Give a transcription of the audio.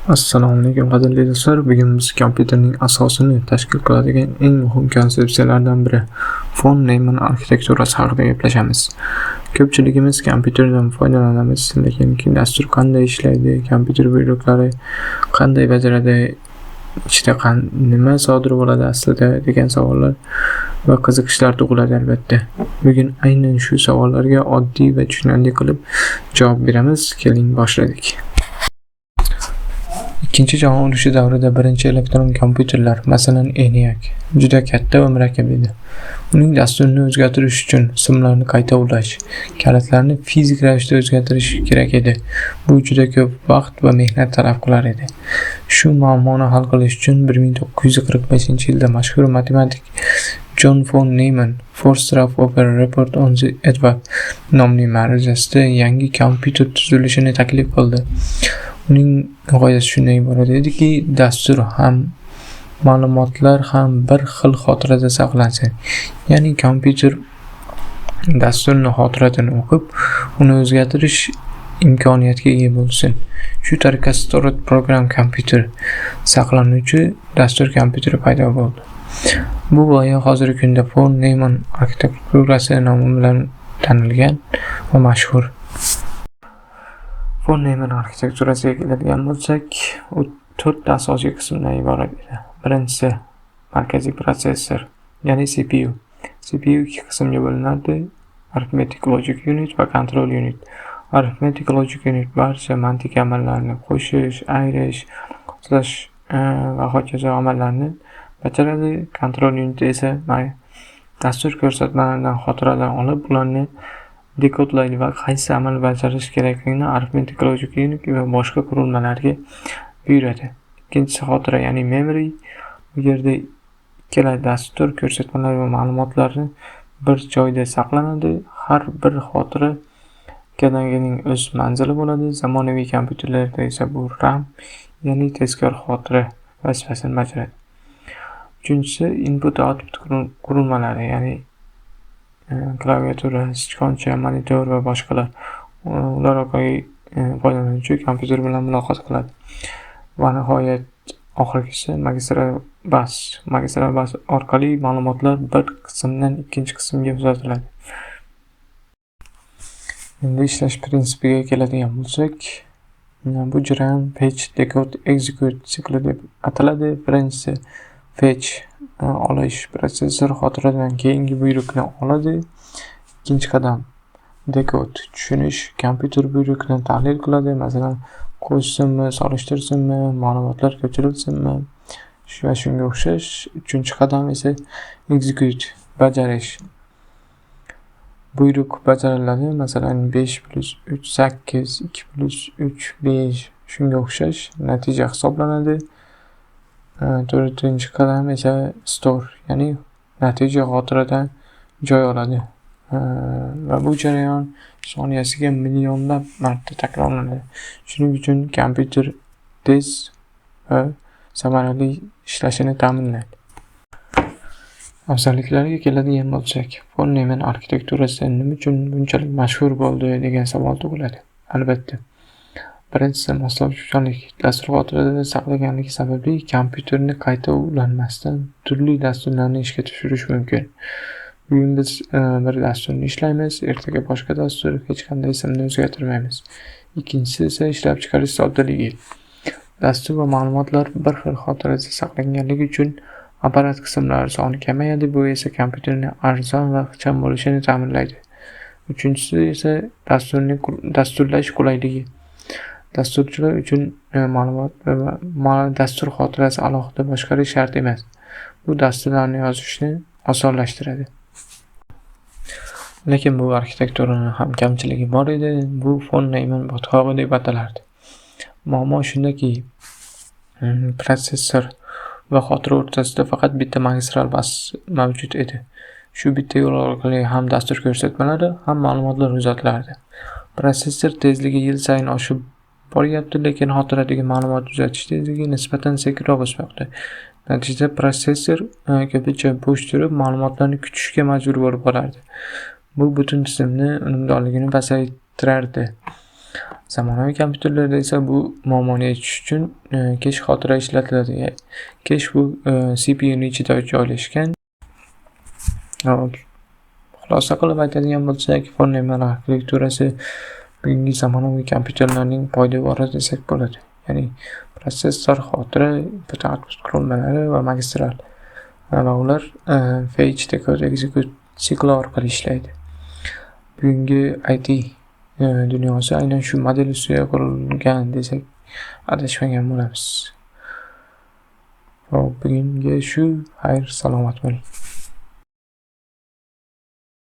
Assalomu alaykum qadrli do'stlar. Bugun biz kompyuterning asosini tashkil qiladigan eng muhim konsepsiyalardan biri von Neumann arxitekturasi haqida gaplashamiz. Ko'pchiligimiz kompyuterdan foydalanamiz, lekin dastur qanday ishlaydi, kompyuter buyruqlari qanday bajaradi, ichida nima sodir bo'ladi aslida degan savollar va qiziqishlar tug'iladi albatta. Bugun aynan shu savollarga oddiy va tushunarli qilib javob beramiz. Keling boshladik. Ikkinchi jahon urushi davrida birinchi elektron kompyuterlar, masalan ENIAC, juda katta va murakkab edi. Uning dasturini o'zgartirish uchun simlarni qayta ulash, kalitlarni fizik ravishda o'zgartirish kerak edi. Bu juda ko'p vaqt va mehnat talab qilar edi. Shu muammoni hal qilish uchun 1945-yilda mashhur matematik John von Neumann First Draft of a Report on the EDVAC nomli ma'ruzasida yangi kompyuter tuzilishini taklif qildi. Uning g'oyasi shunday iborat ediki, dastur ham ma'lumotlar ham bir xil xotirada saqlansin. Ya'ni kompyuter dasturni xotiradan o'qib, uni o'zgartirish imkoniyatiga ega bo'lsin. Shu tariqa Storage Program Computer saqlanuvchi dastur kompyuteri paydo bo'ldi. Bu g'oya hozirgi kunda von Neumann arxitekturasi nomi bilan tanilgan va mashhur. Von Neumann arxitekturasiga keladigan bo'lsak, u 4 asosiy qismdan iborat edi. Birinchisi markaziy protsessor, ya'ni CPU. CPU ikki qismga bo'linadi: Arithmetic Logic Unit va Control Unit. Arithmetic Logic Unit barcha mantiqiy amallarni qo'shish, ayirish, qo'slash va hokazo amallarni bajaradi. Control Unit esa dastur ko'rsatmalaridan xotiradan olib, ularni dekodlaydi va qaysi amal bajarish kerakligini Arithmetic Logic Unit va boshqa qurilmalarga buyuradi. Ikkinchisi xotira, ya'ni memory. Bu yerda ikkala dastur ko'rsatmalar va ma'lumotlarni bir joyda saqlanadi. Har bir xotira kadanining o'z manzili bo'ladi. Zamonaviy kompyuterlarda esa bu RAM, ya'ni tezkor xotira vazifasini bajaradi. Uchinchisi input-output qurilmalari, ya'ni klaviatura, sichqoncha, monitor va boshqalar. Ular orqali foydalanuvchi kompyuter bilan muloqot qiladi. Va nihoyat oxirgisi magistral bus. Magistral bus orqali ma'lumotlar bir qismdan ikkinchi qismga uzatiladi. Endi ishlash prinsipiga keladigan bo'lsak, bu jarayon fetch, decode, execute sikli deb ataladi. Birinchisi fetch olish, protsessor xotiradan keyingi buyruqni oladi. Ikkinchi qadam decode, tushunish, kompyuter buyruqni tahlil qiladi. Masalan, qo'shsinmi, solishtirsinmi, ma'lumotlar ko'chirilsinmi va shunga o'xshash. Uchinchi qadam esa execute, bajarish. Buyruq bajariladi. Masalan, 5+3 8, 2+3 5 shunga o'xshash natija hisoblanadi. To'rtinchi qadam esa store, ya'ni natija xotiradan joy oladi. Va bu jarayon soniyasiga millionlab marta takrorlanadi. Shuning uchun kompyuter tez va samarali ishlashini ta'minlaydi. Afzalliklariga keladigan bo'lsak, von Neumann arxitekturasi nima uchun bunchalik mashhur bo'ldi degan savol tug'iladi. Albatta, birinchisi moslavchilik. Dastur xotirada saqlaganligi sababli kompyuterni qayta ulanmasdan turli dasturlarni ishga tushirish mumkin. Bugun biz bir dasturni ishlaymiz, ertaga boshqa dastur, hech qanday simni o'zgartirmaymiz. Ikkinchisi esa ishlab chiqarish soddaligi. Dastur va ma'lumotlar bir xil xotirada saqlanganligi uchun apparat qismlari soni kamayadi, bu esa kompyuterning arzon va ixcham bo'lishini ta'minlaydi. Uchinchisi esa dasturlash qulayligi. Dasturchilar uchun ma'lumot va dastur xotirasi alohida boshqarish shart emas. Bu dasturlarni yozishni osonlashtiradi. Lekin bu arxitekturaning ham kamchiligi bor edi. Bu von Neumann botqog'i deb atalardi. Muammo shundaki, protsessor va xotira o'rtasida faqat bitta magistral bus mavjud edi. Shu bitta yo'l orqali ham dastur ko'rsatmalari, ham ma'lumotlar uzatilardi. Protsessor tezligi yil sayin oshib boryapti, lekin xotiradagi ma'lumot uzatish tezligi nisbatan sekinroq o'smoqda. Natijada protsessor ko'pincha bo'sh turib, ma'lumotlarni kutishga majbur bo'lib qolardi. Bu butun tizimni unumdorligini pasaytirardi. Zamonaviy kompyuterlarda esa bu muammoni yechish uchun kesh xotira ishlatiladi. Kesh bu CPUning ichida joylashgan. Xulosa qilib aytadigan bo'lsak, fonema arxitekturasi bugungi zamonaviy kompyuterlarning poydevori desak bo'ladi. Ya'ni protsessor, xotira, taqdid qurilmalari va magistral va ular fetch, decode, execute sikli orqali ishlaydi. Bugungi IT dunyosi aynan shu model ustida qurilgan desak adashmagan bo'lamiz. Bugunga shu, xayr, salomat bo'ling.